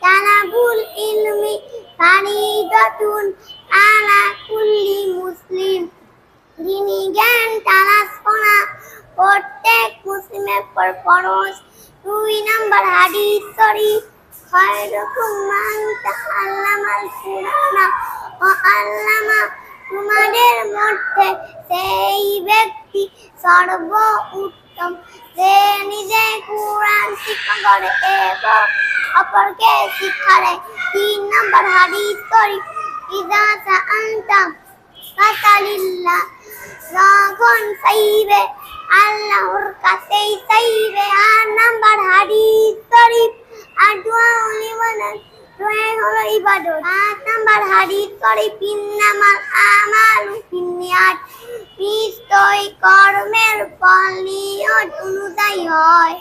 তালাবুল ইলমি ফারিদাতুন আলা কুল্লি মুসলিম। দিনী জ্ঞান তালাশ করা প্রত্যেক মুসলিমের উপর ফরজ। 2 নম্বর হাদিস শরীফ, খায়রুকুম মান তাআল্লামাল কুরআনা ওয়া আল্লামা। তোমাদের মধ্যে সেই ব্যক্তি সর্বোত্তম যে নিজে কুরআন শিক্ষা করে এবং অপরকে শিক্ষা দেয়। 3 নম্বর হাদিস শরীফ, ইযা সাআলতা ফাসালিল্লাহ। যখন চাইবে আল্লাহর কাছেই চাইবে। 8 নম্বর হাদিস শরীফ, আদুআ লিমানান, দোয়া হলো ইবাদত। 8 নম্বর হাদিস শরীফ, ইন্নামাল আমালু বিন্নিয়াত। নিশ্চয় কর্মের ফল নিয়ত অনুযায়ী হয়।